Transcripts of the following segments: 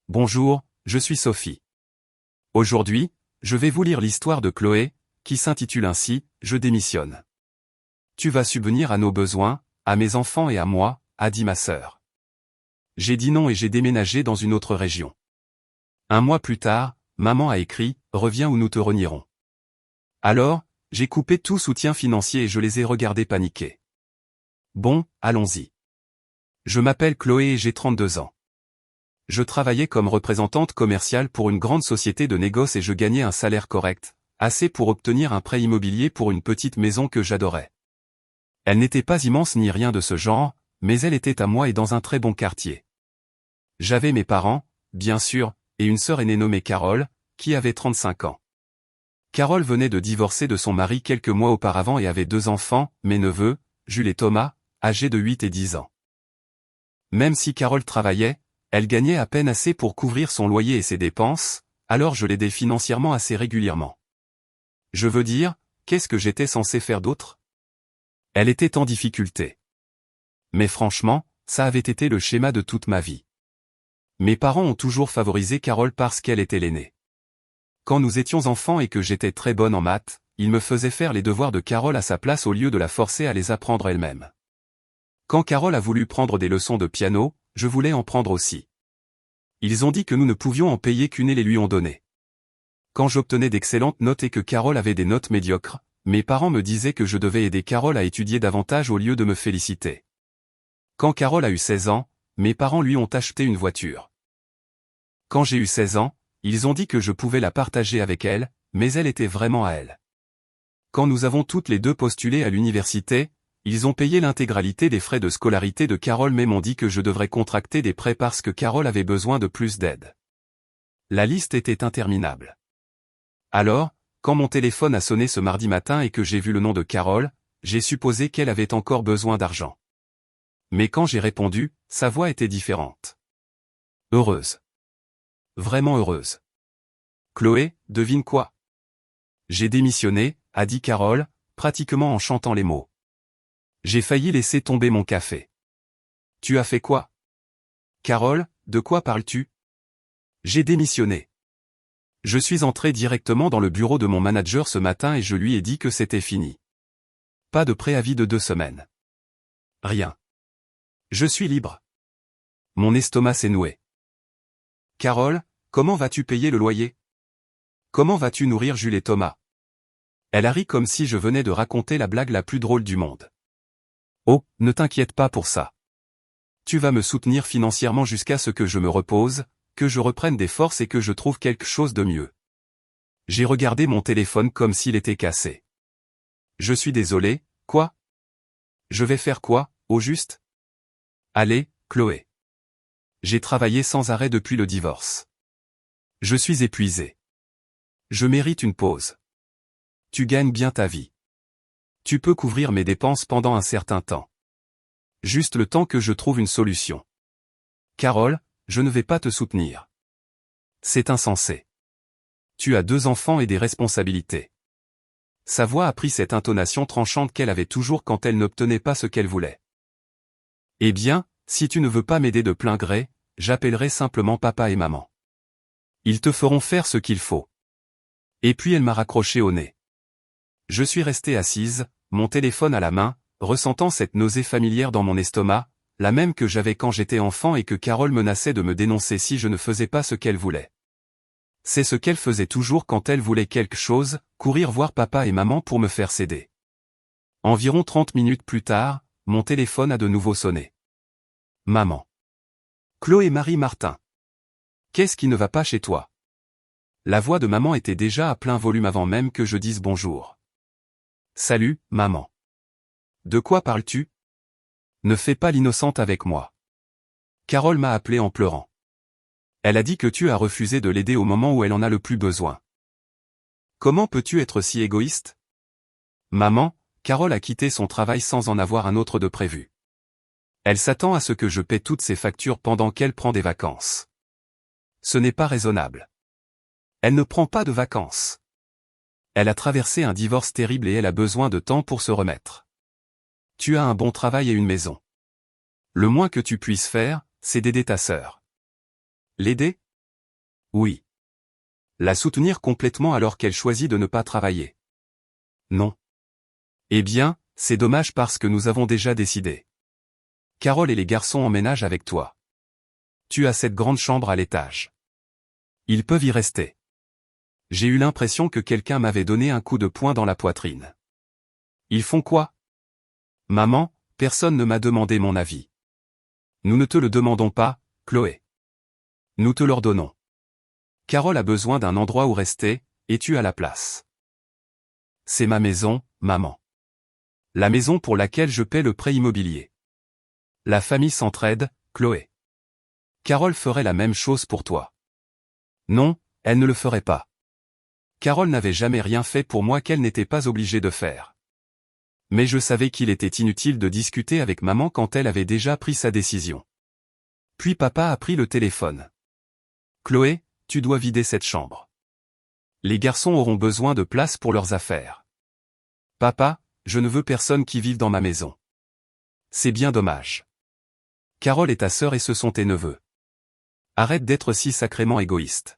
Bonjour, je suis Sophie. Aujourd'hui, je vais vous lire l'histoire de Chloé, qui s'intitule ainsi « Je démissionne ». Tu vas subvenir à nos besoins, à mes enfants et à moi, a dit ma sœur. J'ai dit non et j'ai déménagé dans une autre région. Un mois plus tard, maman a écrit « Reviens ou nous te renierons ». Alors, j'ai coupé tout soutien financier et je les ai regardés paniquer. Bon, allons-y. Je m'appelle Chloé et j'ai 32 ans. Je travaillais comme représentante commerciale pour une grande société de négoce et je gagnais un salaire correct, assez pour obtenir un prêt immobilier pour une petite maison que j'adorais. Elle n'était pas immense ni rien de ce genre, mais elle était à moi et dans un très bon quartier. J'avais mes parents, bien sûr, et une sœur aînée nommée Carole, qui avait 35 ans. Carole venait de divorcer de son mari quelques mois auparavant et avait 2 enfants, mes neveux, Jules et Thomas, âgés de 8 et 10 ans. Même si Carole travaillait, elle gagnait à peine assez pour couvrir son loyer et ses dépenses, alors je l'aidais financièrement assez régulièrement. Je veux dire, qu'est-ce que j'étais censé faire d'autre? Elle était en difficulté. Mais franchement, ça avait été le schéma de toute ma vie. Mes parents ont toujours favorisé Carole parce qu'elle était l'aînée. Quand nous étions enfants et que j'étais très bonne en maths, ils me faisaient faire les devoirs de Carole à sa place au lieu de la forcer à les apprendre elle-même. Quand Carole a voulu prendre des leçons de piano, je voulais en prendre aussi. Ils ont dit que nous ne pouvions en payer qu'une et les lui ont donné. Quand j'obtenais d'excellentes notes et que Carole avait des notes médiocres, mes parents me disaient que je devais aider Carole à étudier davantage au lieu de me féliciter. Quand Carole a eu 16 ans, mes parents lui ont acheté une voiture. Quand j'ai eu 16 ans, ils ont dit que je pouvais la partager avec elle, mais elle était vraiment à elle. Quand nous avons toutes les deux postulé à l'université, ils ont payé l'intégralité des frais de scolarité de Carole mais m'ont dit que je devrais contracter des prêts parce que Carole avait besoin de plus d'aide. La liste était interminable. Alors, quand mon téléphone a sonné ce mardi matin et que j'ai vu le nom de Carole, j'ai supposé qu'elle avait encore besoin d'argent. Mais quand j'ai répondu, sa voix était différente. Heureuse. Vraiment heureuse. Chloé, devine quoi? J'ai démissionné, a dit Carole, pratiquement en chantant les mots. J'ai failli laisser tomber mon café. Tu as fait quoi? Carole, de quoi parles-tu? J'ai démissionné. Je suis entré directement dans le bureau de mon manager ce matin et je lui ai dit que c'était fini. Pas de préavis de 2 semaines. Rien. Je suis libre. Mon estomac s'est noué. Carole, comment vas-tu payer le loyer? Comment vas-tu nourrir Jules et Thomas? Elle a ri comme si je venais de raconter la blague la plus drôle du monde. Oh, ne t'inquiète pas pour ça. Tu vas me soutenir financièrement jusqu'à ce que je me repose, que je reprenne des forces et que je trouve quelque chose de mieux. J'ai regardé mon téléphone comme s'il était cassé. Je suis désolé, quoi? Je vais faire quoi, au juste? Allez, Chloé. J'ai travaillé sans arrêt depuis le divorce. Je suis épuisé. Je mérite une pause. Tu gagnes bien ta vie. Tu peux couvrir mes dépenses pendant un certain temps. Juste le temps que je trouve une solution. Carole, je ne vais pas te soutenir. C'est insensé. Tu as 2 enfants et des responsabilités. Sa voix a pris cette intonation tranchante qu'elle avait toujours quand elle n'obtenait pas ce qu'elle voulait. Eh bien, si tu ne veux pas m'aider de plein gré, j'appellerai simplement papa et maman. Ils te feront faire ce qu'il faut. Et puis elle m'a raccroché au nez. Je suis restée assise, mon téléphone à la main, ressentant cette nausée familière dans mon estomac, la même que j'avais quand j'étais enfant et que Carole menaçait de me dénoncer si je ne faisais pas ce qu'elle voulait. C'est ce qu'elle faisait toujours quand elle voulait quelque chose, courir voir papa et maman pour me faire céder. Environ 30 minutes plus tard, mon téléphone a de nouveau sonné. Maman. Chloé Marie Martin. Qu'est-ce qui ne va pas chez toi? La voix de maman était déjà à plein volume avant même que je dise bonjour. Salut, maman. De quoi parles-tu? Ne fais pas l'innocente avec moi. Carole m'a appelé en pleurant. Elle a dit que tu as refusé de l'aider au moment où elle en a le plus besoin. Comment peux-tu être si égoïste? Maman, Carole a quitté son travail sans en avoir un autre de prévu. Elle s'attend à ce que je paie toutes ses factures pendant qu'elle prend des vacances. Ce n'est pas raisonnable. Elle ne prend pas de vacances. Elle a traversé un divorce terrible et elle a besoin de temps pour se remettre. Tu as un bon travail et une maison. Le moins que tu puisses faire, c'est d'aider ta sœur. L'aider? Oui. La soutenir complètement alors qu'elle choisit de ne pas travailler. Non. Eh bien, c'est dommage parce que nous avons déjà décidé. Carole et les garçons emménagent avec toi. Tu as cette grande chambre à l'étage. Ils peuvent y rester. J'ai eu l'impression que quelqu'un m'avait donné un coup de poing dans la poitrine. Ils font quoi? Maman, personne ne m'a demandé mon avis. Nous ne te le demandons pas, Chloé. Nous te l'ordonnons. Carole a besoin d'un endroit où rester, et tu as la place. C'est ma maison, maman. La maison pour laquelle je paie le prêt immobilier. La famille s'entraide, Chloé. Carole ferait la même chose pour toi. Non, elle ne le ferait pas. Carole n'avait jamais rien fait pour moi qu'elle n'était pas obligée de faire. Mais je savais qu'il était inutile de discuter avec maman quand elle avait déjà pris sa décision. Puis papa a pris le téléphone. Chloé, tu dois vider cette chambre. Les garçons auront besoin de place pour leurs affaires. Papa, je ne veux personne qui vive dans ma maison. C'est bien dommage. Carole est ta sœur et ce sont tes neveux. Arrête d'être si sacrément égoïste.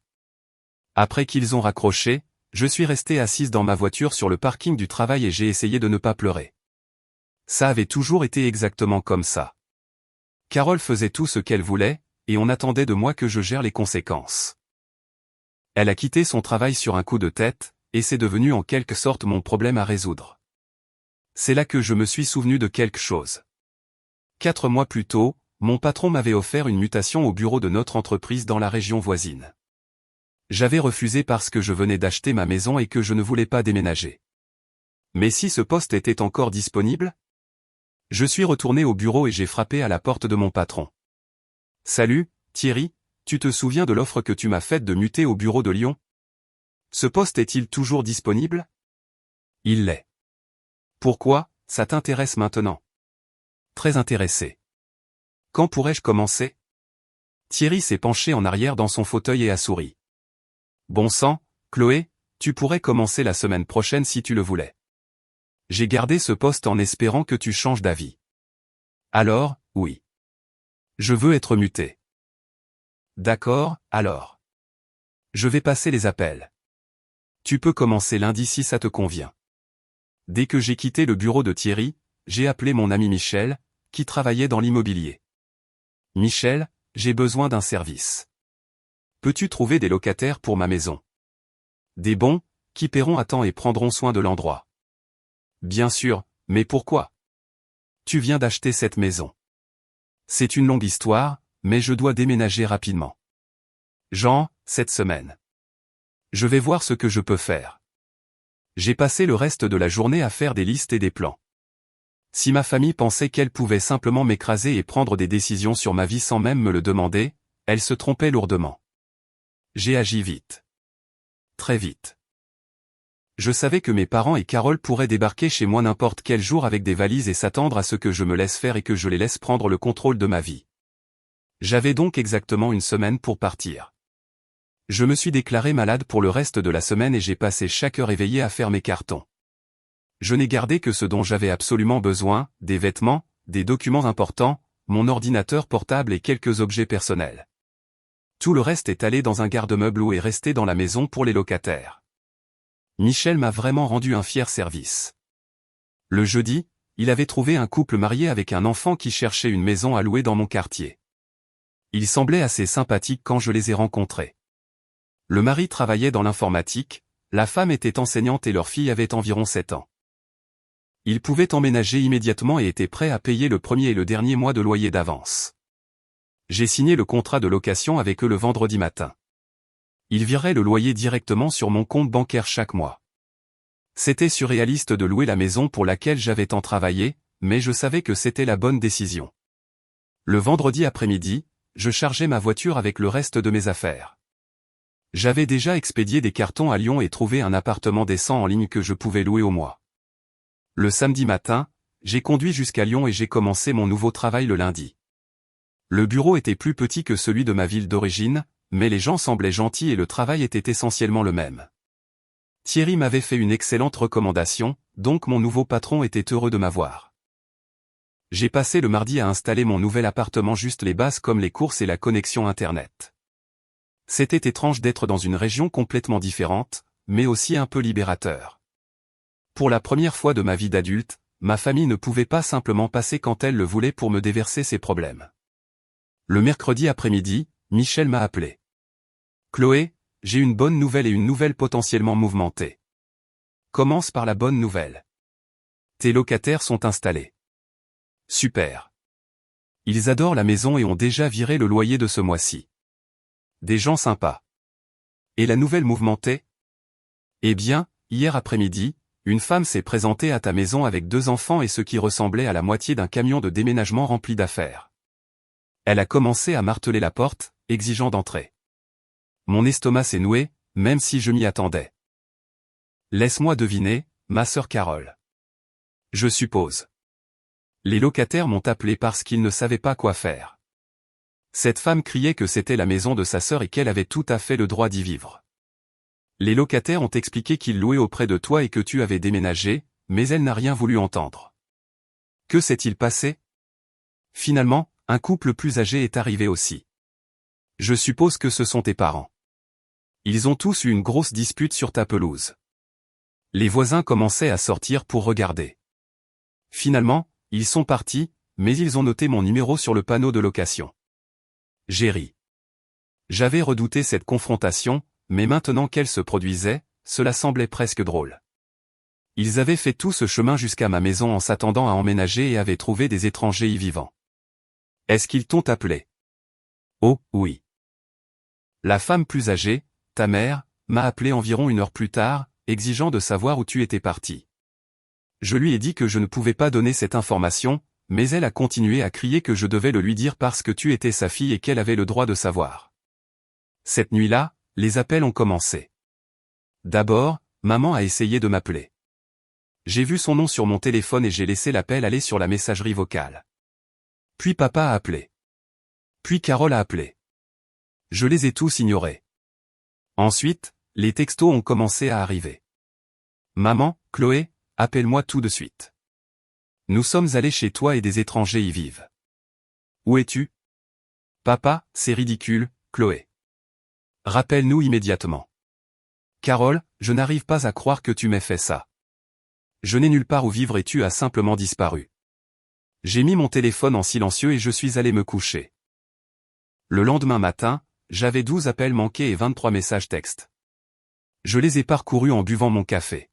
Après qu'ils ont raccroché, je suis restée assise dans ma voiture sur le parking du travail et j'ai essayé de ne pas pleurer. Ça avait toujours été exactement comme ça. Carole faisait tout ce qu'elle voulait, et on attendait de moi que je gère les conséquences. Elle a quitté son travail sur un coup de tête, et c'est devenu en quelque sorte mon problème à résoudre. C'est là que je me suis souvenu de quelque chose. 4 mois plus tôt, mon patron m'avait offert une mutation au bureau de notre entreprise dans la région voisine. J'avais refusé parce que je venais d'acheter ma maison et que je ne voulais pas déménager. Mais si ce poste était encore disponible? Je suis retourné au bureau et j'ai frappé à la porte de mon patron. « Salut, Thierry, tu te souviens de l'offre que tu m'as faite de muter au bureau de Lyon? Ce poste est-il toujours disponible? » Il l'est. Pourquoi, ça t'intéresse maintenant? Très intéressé. Quand pourrais-je commencer? Thierry s'est penché en arrière dans son fauteuil et a souri. Bon sang, Chloé, tu pourrais commencer la semaine prochaine si tu le voulais. J'ai gardé ce poste en espérant que tu changes d'avis. Alors, oui. Je veux être muté. D'accord, alors. Je vais passer les appels. Tu peux commencer lundi si ça te convient. Dès que j'ai quitté le bureau de Thierry, j'ai appelé mon ami Michel, qui travaillait dans l'immobilier. Michel, j'ai besoin d'un service. Peux-tu trouver des locataires pour ma maison? Des bons, qui paieront à temps et prendront soin de l'endroit. Bien sûr, mais pourquoi? Tu viens d'acheter cette maison. C'est une longue histoire, mais je dois déménager rapidement. Jean, cette semaine. Je vais voir ce que je peux faire. J'ai passé le reste de la journée à faire des listes et des plans. Si ma famille pensait qu'elle pouvait simplement m'écraser et prendre des décisions sur ma vie sans même me le demander, elle se trompait lourdement. J'ai agi vite. Très vite. Je savais que mes parents et Carole pourraient débarquer chez moi n'importe quel jour avec des valises et s'attendre à ce que je me laisse faire et que je les laisse prendre le contrôle de ma vie. J'avais donc exactement une semaine pour partir. Je me suis déclaré malade pour le reste de la semaine et j'ai passé chaque heure éveillée à faire mes cartons. Je n'ai gardé que ce dont j'avais absolument besoin, des vêtements, des documents importants, mon ordinateur portable et quelques objets personnels. Tout le reste est allé dans un garde-meuble ou est resté dans la maison pour les locataires. Michel m'a vraiment rendu un fier service. Le jeudi, il avait trouvé un couple marié avec un enfant qui cherchait une maison à louer dans mon quartier. Ils semblaient assez sympathiques quand je les ai rencontrés. Le mari travaillait dans l'informatique, la femme était enseignante et leur fille avait environ 7 ans. Ils pouvaient emménager immédiatement et étaient prêts à payer le premier et le dernier mois de loyer d'avance. J'ai signé le contrat de location avec eux le vendredi matin. Ils viraient le loyer directement sur mon compte bancaire chaque mois. C'était surréaliste de louer la maison pour laquelle j'avais tant travaillé, mais je savais que c'était la bonne décision. Le vendredi après-midi, je chargeais ma voiture avec le reste de mes affaires. J'avais déjà expédié des cartons à Lyon et trouvé un appartement décent en ligne que je pouvais louer au mois. Le samedi matin, j'ai conduit jusqu'à Lyon et j'ai commencé mon nouveau travail le lundi. Le bureau était plus petit que celui de ma ville d'origine, mais les gens semblaient gentils et le travail était essentiellement le même. Thierry m'avait fait une excellente recommandation, donc mon nouveau patron était heureux de m'avoir. J'ai passé le mardi à installer mon nouvel appartement, juste les bases comme les courses et la connexion Internet. C'était étrange d'être dans une région complètement différente, mais aussi un peu libérateur. Pour la première fois de ma vie d'adulte, ma famille ne pouvait pas simplement passer quand elle le voulait pour me déverser ses problèmes. Le mercredi après-midi, Michel m'a appelé. Chloé, j'ai une bonne nouvelle et une nouvelle potentiellement mouvementée. Commence par la bonne nouvelle. Tes locataires sont installés. Super. Ils adorent la maison et ont déjà viré le loyer de ce mois-ci. Des gens sympas. Et la nouvelle mouvementée? Eh bien, hier après-midi, une femme s'est présentée à ta maison avec 2 enfants et ce qui ressemblait à la moitié d'un camion de déménagement rempli d'affaires. Elle a commencé à marteler la porte, exigeant d'entrer. Mon estomac s'est noué, même si je m'y attendais. Laisse-moi deviner, ma sœur Carole. Je suppose. Les locataires m'ont appelé parce qu'ils ne savaient pas quoi faire. Cette femme criait que c'était la maison de sa sœur et qu'elle avait tout à fait le droit d'y vivre. Les locataires ont expliqué qu'ils louaient auprès de toi et que tu avais déménagé, mais elle n'a rien voulu entendre. Que s'est-il passé? Finalement, un couple plus âgé est arrivé aussi. Je suppose que ce sont tes parents. Ils ont tous eu une grosse dispute sur ta pelouse. Les voisins commençaient à sortir pour regarder. Finalement, ils sont partis, mais ils ont noté mon numéro sur le panneau de location. J'ai ri. J'avais redouté cette confrontation, mais maintenant qu'elle se produisait, cela semblait presque drôle. Ils avaient fait tout ce chemin jusqu'à ma maison en s'attendant à emménager et avaient trouvé des étrangers y vivant. Est-ce qu'ils t'ont appelé? Oh, oui. La femme plus âgée, ta mère, m'a appelé environ 1 heure plus tard, exigeant de savoir où tu étais parti. Je lui ai dit que je ne pouvais pas donner cette information, mais elle a continué à crier que je devais le lui dire parce que tu étais sa fille et qu'elle avait le droit de savoir. Cette nuit-là, les appels ont commencé. D'abord, maman a essayé de m'appeler. J'ai vu son nom sur mon téléphone et j'ai laissé l'appel aller sur la messagerie vocale. Puis papa a appelé. Puis Carole a appelé. Je les ai tous ignorés. Ensuite, les textos ont commencé à arriver. Maman, Chloé, appelle-moi tout de suite. Nous sommes allés chez toi et des étrangers y vivent. Où es-tu? Papa, c'est ridicule, Chloé. Rappelle-nous immédiatement. Carole, je n'arrive pas à croire que tu m'aies fait ça. Je n'ai nulle part où vivre et tu as simplement disparu. J'ai mis mon téléphone en silencieux et je suis allé me coucher. Le lendemain matin, j'avais 12 appels manqués et 23 messages textes. Je les ai parcourus en buvant mon café.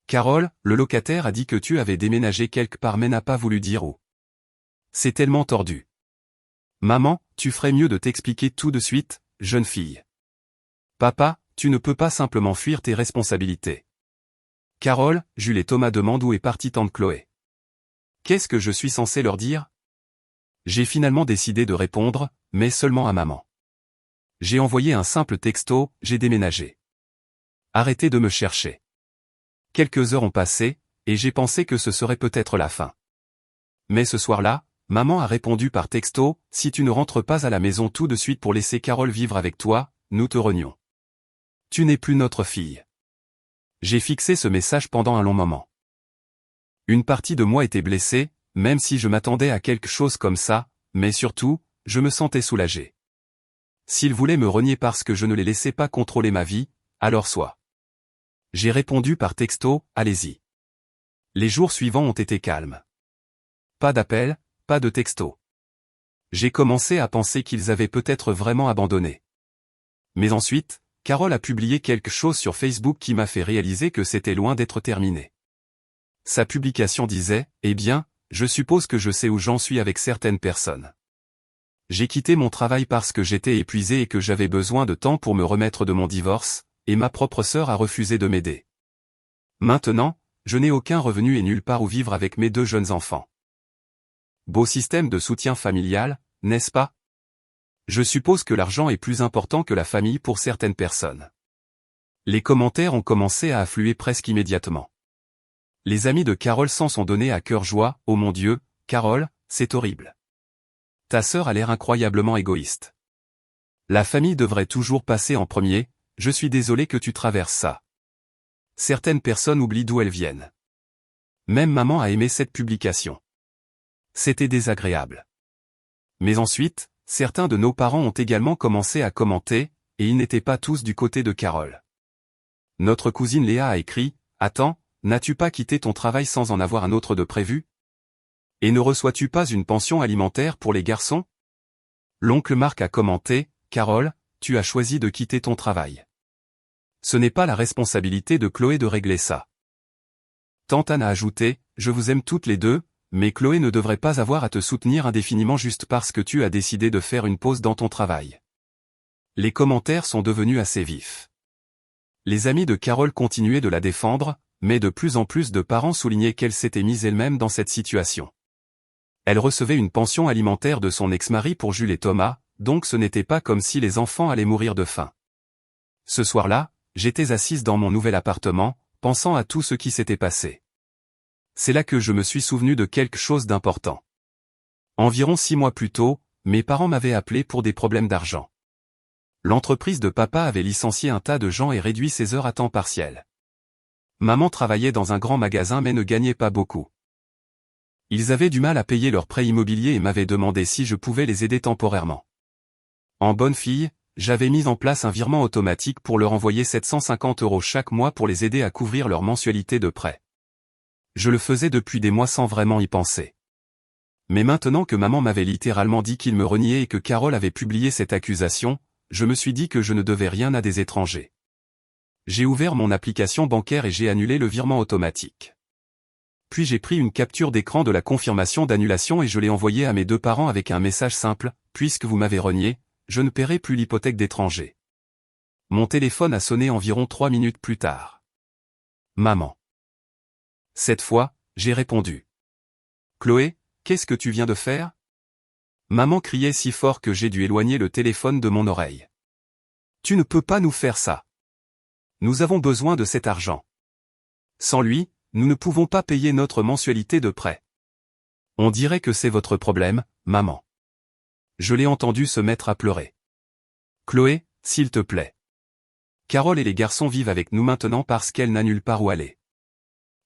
Carole, le locataire a dit que tu avais déménagé quelque part mais n'a pas voulu dire où. C'est tellement tordu. Maman, tu ferais mieux de t'expliquer tout de suite, jeune fille. Papa, tu ne peux pas simplement fuir tes responsabilités. Carole, Jules et Thomas demandent où est partie tante Chloé. Qu'est-ce que je suis censé leur dire? J'ai finalement décidé de répondre, mais seulement à maman. J'ai envoyé un simple texto, j'ai déménagé. Arrêtez de me chercher. Quelques heures ont passé, et j'ai pensé que ce serait peut-être la fin. Mais ce soir-là, maman a répondu par texto, si tu ne rentres pas à la maison tout de suite pour laisser Carole vivre avec toi, nous te renions. Tu n'es plus notre fille. J'ai fixé ce message pendant un long moment. Une partie de moi était blessée, même si je m'attendais à quelque chose comme ça, mais surtout, je me sentais soulagé. S'ils voulaient me renier parce que je ne les laissais pas contrôler ma vie, alors soit. J'ai répondu par texto, allez-y. Les jours suivants ont été calmes. Pas d'appel, pas de texto. J'ai commencé à penser qu'ils avaient peut-être vraiment abandonné. Mais ensuite, Carole a publié quelque chose sur Facebook qui m'a fait réaliser que c'était loin d'être terminé. Sa publication disait, eh bien, je suppose que je sais où j'en suis avec certaines personnes. J'ai quitté mon travail parce que j'étais épuisé et que j'avais besoin de temps pour me remettre de mon divorce, et ma propre sœur a refusé de m'aider. Maintenant, je n'ai aucun revenu et nulle part où vivre avec mes 2 jeunes enfants. Beau système de soutien familial, n'est-ce pas? Je suppose que l'argent est plus important que la famille pour certaines personnes. Les commentaires ont commencé à affluer presque immédiatement. Les amis de Carole s'en sont donnés à cœur joie, oh mon Dieu, Carole, c'est horrible. Ta sœur a l'air incroyablement égoïste. La famille devrait toujours passer en premier, je suis désolé que tu traverses ça. Certaines personnes oublient d'où elles viennent. Même maman a aimé cette publication. C'était désagréable. Mais ensuite, certains de nos parents ont également commencé à commenter, et ils n'étaient pas tous du côté de Carole. Notre cousine Léa a écrit « Attends, n'as-tu pas quitté ton travail sans en avoir un autre de prévu? Et ne reçois-tu pas une pension alimentaire pour les garçons ?» L'oncle Marc a commenté « Carole, tu as choisi de quitter ton travail. Ce n'est pas la responsabilité de Chloé de régler ça. » Tante Anne a ajouté « Je vous aime toutes les deux, mais Chloé ne devrait pas avoir à te soutenir indéfiniment juste parce que tu as décidé de faire une pause dans ton travail. » Les commentaires sont devenus assez vifs. Les amis de Carole continuaient de la défendre, mais de plus en plus de parents soulignaient qu'elle s'était mise elle-même dans cette situation. Elle recevait une pension alimentaire de son ex-mari pour Jules et Thomas, donc ce n'était pas comme si les enfants allaient mourir de faim. Ce soir-là, j'étais assise dans mon nouvel appartement, pensant à tout ce qui s'était passé. C'est là que je me suis souvenu de quelque chose d'important. Environ 6 mois plus tôt, mes parents m'avaient appelé pour des problèmes d'argent. L'entreprise de papa avait licencié un tas de gens et réduit ses heures à temps partiel. Maman travaillait dans un grand magasin mais ne gagnait pas beaucoup. Ils avaient du mal à payer leur prêt immobilier et m'avaient demandé si je pouvais les aider temporairement. En bonne fille, j'avais mis en place un virement automatique pour leur envoyer 750 € chaque mois pour les aider à couvrir leur mensualité de prêt. Je le faisais depuis des mois sans vraiment y penser. Mais maintenant que maman m'avait littéralement dit qu'il me reniait et que Carole avait publié cette accusation, je me suis dit que je ne devais rien à des étrangers. J'ai ouvert mon application bancaire et j'ai annulé le virement automatique. Puis j'ai pris une capture d'écran de la confirmation d'annulation et je l'ai envoyée à mes 2 parents avec un message simple, « Puisque vous m'avez renié, je ne paierai plus l'hypothèque d'étranger. » Mon téléphone a sonné environ 3 minutes plus tard. Maman. Cette fois, j'ai répondu. « Chloé, qu'est-ce que tu viens de faire ?» Maman criait si fort que j'ai dû éloigner le téléphone de mon oreille. « Tu ne peux pas nous faire ça. Nous avons besoin de cet argent. Sans lui, nous ne pouvons pas payer notre mensualité de prêt. On dirait que c'est votre problème, maman. » Je l'ai entendu se mettre à pleurer. « Chloé, s'il te plaît. Carole et les garçons vivent avec nous maintenant parce qu'elle n'a nulle part où aller.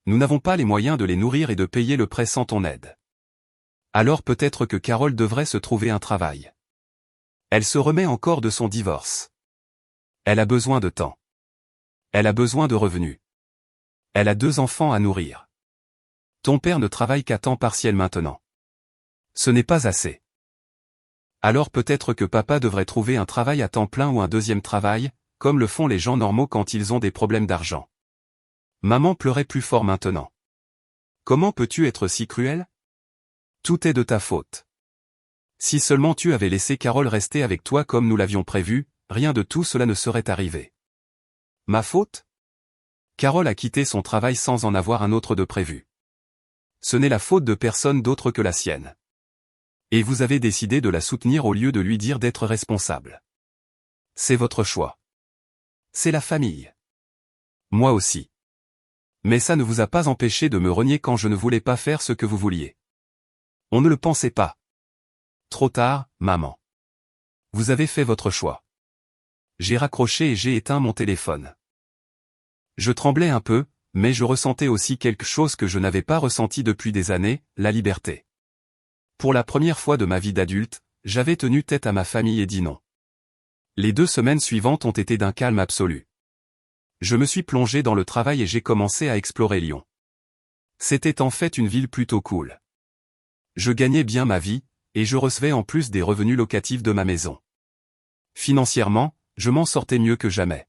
Nous n'avons pas les moyens de les nourrir et de payer le prêt sans ton aide. Alors peut-être que Carole devrait se trouver un travail. Elle se remet encore de son divorce. Elle a besoin de temps. Elle a besoin de revenus. Elle a 2 enfants à nourrir. Ton père ne travaille qu'à temps partiel maintenant. Ce n'est pas assez. Alors peut-être que papa devrait trouver un travail à temps plein ou un deuxième travail, comme le font les gens normaux quand ils ont des problèmes d'argent. » Maman pleurait plus fort maintenant. « Comment peux-tu être si cruel ? Tout est de ta faute. Si seulement tu avais laissé Carole rester avec toi comme nous l'avions prévu, rien de tout cela ne serait arrivé. » Ma faute ? Carole a quitté son travail sans en avoir un autre de prévu. Ce n'est la faute de personne d'autre que la sienne. Et vous avez décidé de la soutenir au lieu de lui dire d'être responsable. C'est votre choix. C'est la famille. Moi aussi. Mais ça ne vous a pas empêché de me renier quand je ne voulais pas faire ce que vous vouliez. On ne le pensait pas. Trop tard, maman. Vous avez fait votre choix. J'ai raccroché et j'ai éteint mon téléphone. Je tremblais un peu, mais je ressentais aussi quelque chose que je n'avais pas ressenti depuis des années, la liberté. Pour la première fois de ma vie d'adulte, j'avais tenu tête à ma famille et dit non. Les 2 semaines suivantes ont été d'un calme absolu. Je me suis plongé dans le travail et j'ai commencé à explorer Lyon. C'était en fait une ville plutôt cool. Je gagnais bien ma vie, et je recevais en plus des revenus locatifs de ma maison. Financièrement, je m'en sortais mieux que jamais.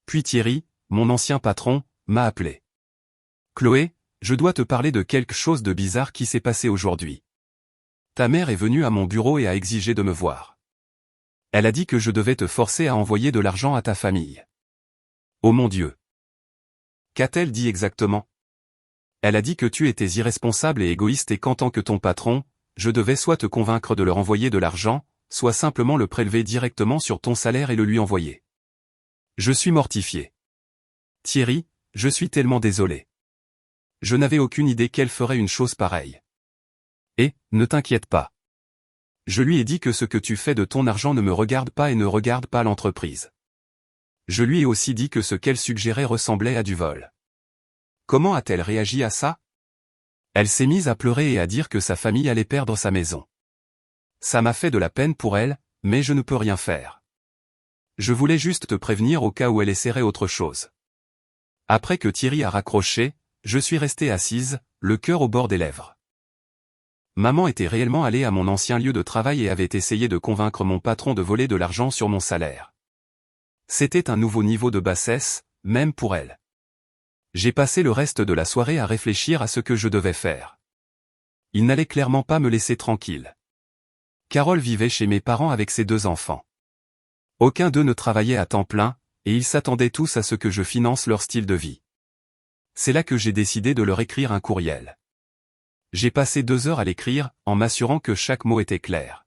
Puis Thierry, mon ancien patron, m'a appelé. « Chloé, je dois te parler de quelque chose de bizarre qui s'est passé aujourd'hui. Ta mère est venue à mon bureau et a exigé de me voir. Elle a dit que je devais te forcer à envoyer de l'argent à ta famille. » Oh mon Dieu! Qu'a-t-elle dit exactement? Elle a dit que tu étais irresponsable et égoïste et qu'en tant que ton patron, je devais soit te convaincre de leur envoyer de l'argent, soit simplement le prélever directement sur ton salaire et le lui envoyer. Je suis mortifié. Thierry, je suis tellement désolé. Je n'avais aucune idée qu'elle ferait une chose pareille. Et, ne t'inquiète pas. Je lui ai dit que ce que tu fais de ton argent ne me regarde pas et ne regarde pas l'entreprise. Je lui ai aussi dit que ce qu'elle suggérait ressemblait à du vol. Comment a-t-elle réagi à ça? Elle s'est mise à pleurer et à dire que sa famille allait perdre sa maison. Ça m'a fait de la peine pour elle, mais je ne peux rien faire. Je voulais juste te prévenir au cas où elle essaierait autre chose. Après que Thierry a raccroché, je suis restée assise, le cœur au bord des lèvres. Maman était réellement allée à mon ancien lieu de travail et avait essayé de convaincre mon patron de voler de l'argent sur mon salaire. C'était un nouveau niveau de bassesse, même pour elle. J'ai passé le reste de la soirée à réfléchir à ce que je devais faire. Il n'allait clairement pas me laisser tranquille. Carole vivait chez mes parents avec ses 2 enfants. Aucun d'eux ne travaillait à temps plein, et ils s'attendaient tous à ce que je finance leur style de vie. C'est là que j'ai décidé de leur écrire un courriel. J'ai passé 2 heures à l'écrire, en m'assurant que chaque mot était clair.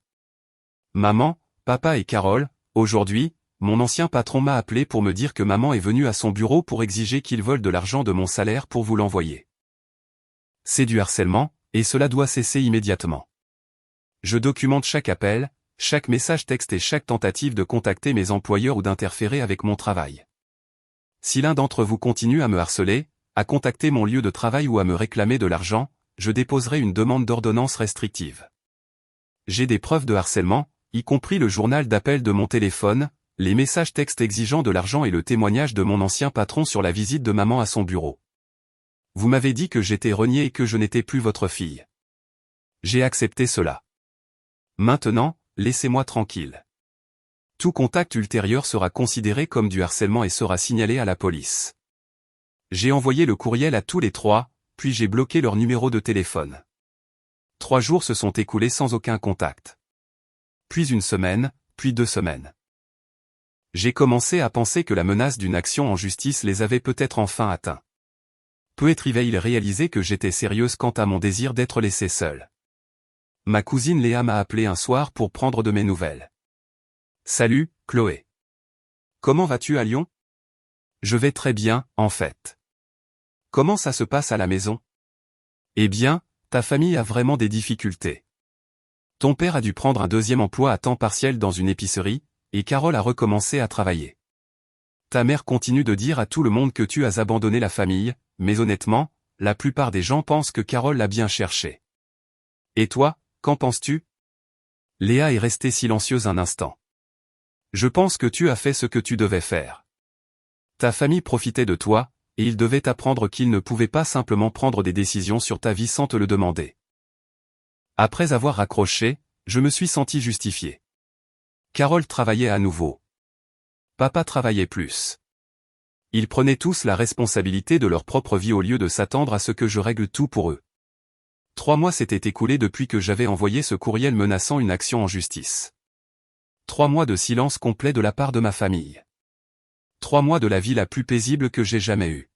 Maman, papa et Carole, aujourd'hui, mon ancien patron m'a appelé pour me dire que maman est venue à son bureau pour exiger qu'il vole de l'argent de mon salaire pour vous l'envoyer. C'est du harcèlement, et cela doit cesser immédiatement. Je documente chaque appel, chaque message texte et chaque tentative de contacter mes employeurs ou d'interférer avec mon travail. Si l'un d'entre vous continue à me harceler, à contacter mon lieu de travail ou à me réclamer de l'argent, je déposerai une demande d'ordonnance restrictive. J'ai des preuves de harcèlement, y compris le journal d'appel de mon téléphone, les messages textes exigeant de l'argent et le témoignage de mon ancien patron sur la visite de maman à son bureau. Vous m'avez dit que j'étais renié et que je n'étais plus votre fille. J'ai accepté cela. Maintenant, laissez-moi tranquille. Tout contact ultérieur sera considéré comme du harcèlement et sera signalé à la police. J'ai envoyé le courriel à tous les 3, puis j'ai bloqué leur numéro de téléphone. 3 jours se sont écoulés sans aucun contact. Puis 1 semaine, puis 2 semaines. J'ai commencé à penser que la menace d'une action en justice les avait peut-être enfin atteints. Peu écrivaient-ils réaliser que j'étais sérieuse quant à mon désir d'être laissée seule. Ma cousine Léa m'a appelé un soir pour prendre de mes nouvelles. Salut, Chloé. Comment vas-tu à Lyon? Je vais très bien, en fait. Comment ça se passe à la maison? Eh bien, ta famille a vraiment des difficultés. Ton père a dû prendre un 2e emploi à temps partiel dans une épicerie, et Carole a recommencé à travailler. Ta mère continue de dire à tout le monde que tu as abandonné la famille, mais honnêtement, la plupart des gens pensent que Carole l'a bien cherché. Et toi, qu'en penses-tu? Léa est restée silencieuse un instant. Je pense que tu as fait ce que tu devais faire. Ta famille profitait de toi, et ils devaient apprendre qu'ils ne pouvaient pas simplement prendre des décisions sur ta vie sans te le demander. Après avoir raccroché, je me suis senti justifié. Carole travaillait à nouveau. Papa travaillait plus. Ils prenaient tous la responsabilité de leur propre vie au lieu de s'attendre à ce que je règle tout pour eux. 3 mois s'étaient écoulés depuis que j'avais envoyé ce courriel menaçant une action en justice. 3 mois de silence complet de la part de ma famille. 3 mois de la vie la plus paisible que j'ai jamais eue.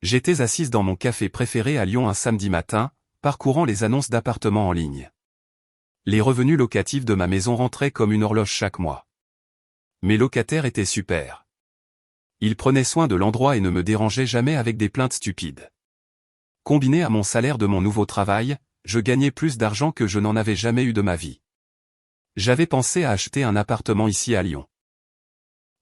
J'étais assise dans mon café préféré à Lyon un samedi matin, parcourant les annonces d'appartements en ligne. Les revenus locatifs de ma maison rentraient comme une horloge chaque mois. Mes locataires étaient super. Ils prenaient soin de l'endroit et ne me dérangeaient jamais avec des plaintes stupides. Combiné à mon salaire de mon nouveau travail, je gagnais plus d'argent que je n'en avais jamais eu de ma vie. J'avais pensé à acheter un appartement ici à Lyon.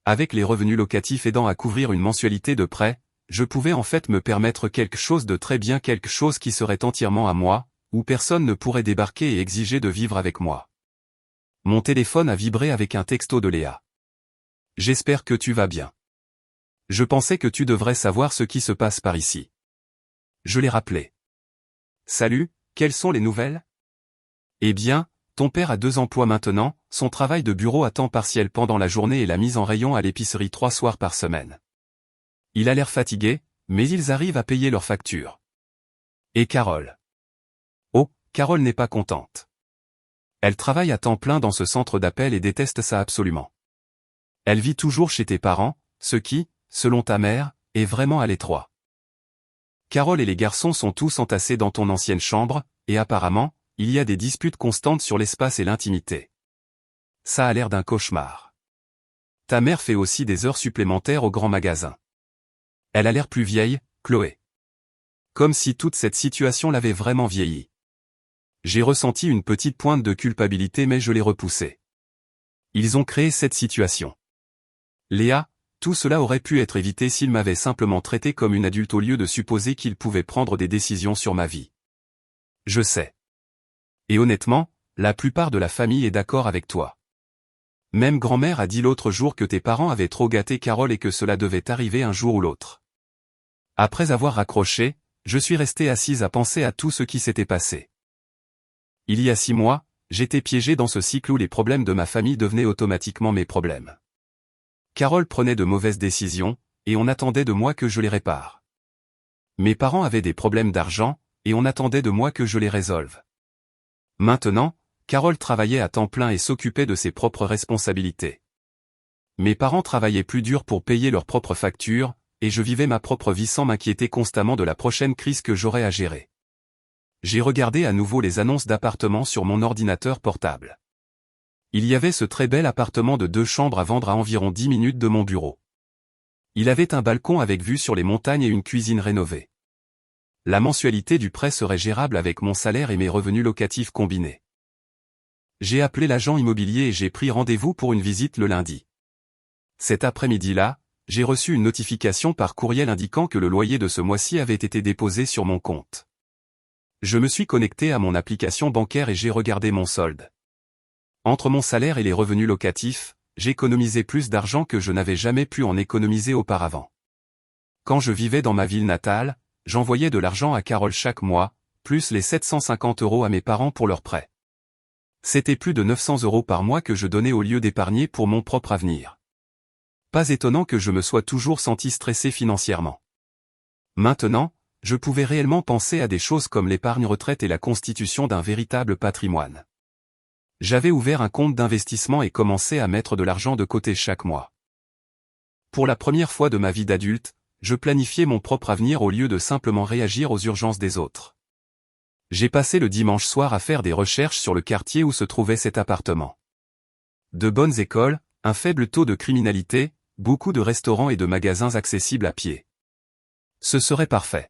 Avec les revenus locatifs aidant à couvrir une mensualité de prêt, je pouvais en fait me permettre quelque chose de très bien, quelque chose qui serait entièrement à moi, où personne ne pourrait débarquer et exiger de vivre avec moi. Mon téléphone a vibré avec un texto de Léa. J'espère que tu vas bien. Je pensais que tu devrais savoir ce qui se passe par ici. Je l'ai rappelé. Salut, quelles sont les nouvelles? Eh bien, ton père a 2 emplois maintenant, son travail de bureau à temps partiel pendant la journée et la mise en rayon à l'épicerie 3 soirs par semaine. Il a l'air fatigué, mais ils arrivent à payer leurs factures. Et Carole? Oh, Carole n'est pas contente. Elle travaille à temps plein dans ce centre d'appel et déteste ça absolument. Elle vit toujours chez tes parents, ce qui, selon ta mère, est vraiment à l'étroit. Carole et les garçons sont tous entassés dans ton ancienne chambre, et apparemment, il y a des disputes constantes sur l'espace et l'intimité. Ça a l'air d'un cauchemar. Ta mère fait aussi des heures supplémentaires au grand magasin. Elle a l'air plus vieille, Chloé. Comme si toute cette situation l'avait vraiment vieilli. J'ai ressenti une petite pointe de culpabilité mais je l'ai repoussée. Ils ont créé cette situation. Léa, tout cela aurait pu être évité s'ils m'avaient simplement traité comme une adulte au lieu de supposer qu'ils pouvaient prendre des décisions sur ma vie. Je sais. Et honnêtement, la plupart de la famille est d'accord avec toi. Même grand-mère a dit l'autre jour que tes parents avaient trop gâté Carole et que cela devait arriver un jour ou l'autre. Après avoir raccroché, je suis restée assise à penser à tout ce qui s'était passé. Il y a 6 mois, j'étais piégée dans ce cycle où les problèmes de ma famille devenaient automatiquement mes problèmes. Carole prenait de mauvaises décisions, et on attendait de moi que je les répare. Mes parents avaient des problèmes d'argent, et on attendait de moi que je les résolve. Maintenant, Carole travaillait à temps plein et s'occupait de ses propres responsabilités. Mes parents travaillaient plus dur pour payer leurs propres factures, et je vivais ma propre vie sans m'inquiéter constamment de la prochaine crise que j'aurais à gérer. J'ai regardé à nouveau les annonces d'appartements sur mon ordinateur portable. Il y avait ce très bel appartement de 2 chambres à vendre à environ 10 minutes de mon bureau. Il avait un balcon avec vue sur les montagnes et une cuisine rénovée. La mensualité du prêt serait gérable avec mon salaire et mes revenus locatifs combinés. J'ai appelé l'agent immobilier et j'ai pris rendez-vous pour une visite le lundi. Cet après-midi-là, j'ai reçu une notification par courriel indiquant que le loyer de ce mois-ci avait été déposé sur mon compte. Je me suis connecté à mon application bancaire et j'ai regardé mon solde. Entre mon salaire et les revenus locatifs, j'ai économisé plus d'argent que je n'avais jamais pu en économiser auparavant. Quand je vivais dans ma ville natale, j'envoyais de l'argent à Carole chaque mois, plus les 750 € à mes parents pour leur prêt. C'était plus de 900 € par mois que je donnais au lieu d'épargner pour mon propre avenir. Pas étonnant que je me sois toujours senti stressé financièrement. Maintenant, je pouvais réellement penser à des choses comme l'épargne retraite et la constitution d'un véritable patrimoine. J'avais ouvert un compte d'investissement et commencé à mettre de l'argent de côté chaque mois. Pour la première fois de ma vie d'adulte, je planifiais mon propre avenir au lieu de simplement réagir aux urgences des autres. J'ai passé le dimanche soir à faire des recherches sur le quartier où se trouvait cet appartement. De bonnes écoles, un faible taux de criminalité, beaucoup de restaurants et de magasins accessibles à pied. Ce serait parfait.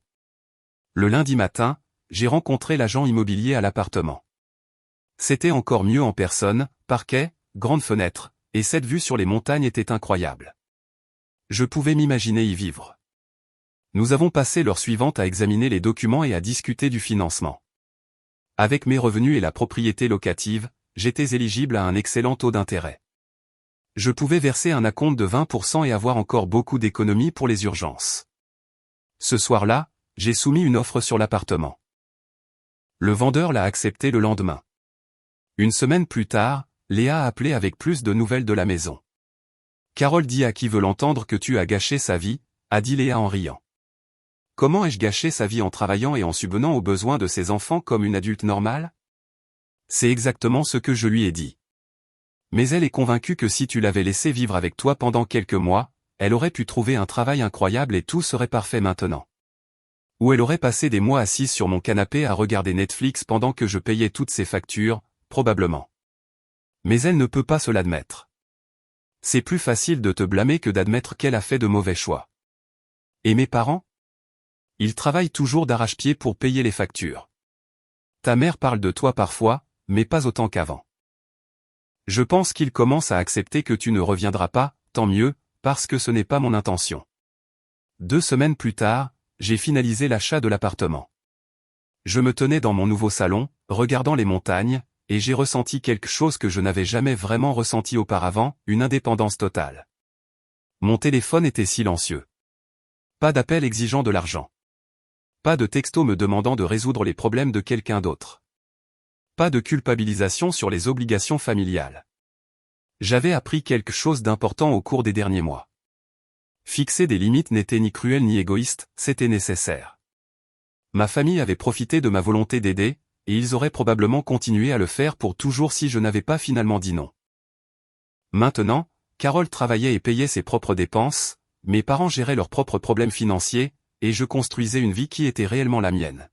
Le lundi matin, j'ai rencontré l'agent immobilier à l'appartement. C'était encore mieux en personne, parquet, grande fenêtre, et cette vue sur les montagnes était incroyable. Je pouvais m'imaginer y vivre. Nous avons passé l'heure suivante à examiner les documents et à discuter du financement. Avec mes revenus et la propriété locative, j'étais éligible à un excellent taux d'intérêt. Je pouvais verser un acompte de 20% et avoir encore beaucoup d'économies pour les urgences. Ce soir-là, j'ai soumis une offre sur l'appartement. Le vendeur l'a accepté le lendemain. Une semaine plus tard, Léa a appelé avec plus de nouvelles de la maison. Carole dit à qui veut l'entendre que tu as gâché sa vie, a dit Léa en riant. Comment ai-je gâché sa vie en travaillant et en subvenant aux besoins de ses enfants comme une adulte normale? C'est exactement ce que je lui ai dit. Mais elle est convaincue que si tu l'avais laissé vivre avec toi pendant quelques mois, elle aurait pu trouver un travail incroyable et tout serait parfait maintenant. Ou elle aurait passé des mois assise sur mon canapé à regarder Netflix pendant que je payais toutes ses factures, probablement. Mais elle ne peut pas se l'admettre. C'est plus facile de te blâmer que d'admettre qu'elle a fait de mauvais choix. Et mes parents? Ils travaillent toujours d'arrache-pied pour payer les factures. Ta mère parle de toi parfois, mais pas autant qu'avant. Je pense qu'ils commencent à accepter que tu ne reviendras pas, tant mieux, parce que ce n'est pas mon intention. 2 semaines plus tard, j'ai finalisé l'achat de l'appartement. Je me tenais dans mon nouveau salon, regardant les montagnes, et j'ai ressenti quelque chose que je n'avais jamais vraiment ressenti auparavant, une indépendance totale. Mon téléphone était silencieux. Pas d'appel exigeant de l'argent. Pas de texto me demandant de résoudre les problèmes de quelqu'un d'autre. Pas de culpabilisation sur les obligations familiales. J'avais appris quelque chose d'important au cours des derniers mois. Fixer des limites n'était ni cruel ni égoïste, c'était nécessaire. Ma famille avait profité de ma volonté d'aider, et ils auraient probablement continué à le faire pour toujours si je n'avais pas finalement dit non. Maintenant, Carole travaillait et payait ses propres dépenses, mes parents géraient leurs propres problèmes financiers, et je construisais une vie qui était réellement la mienne.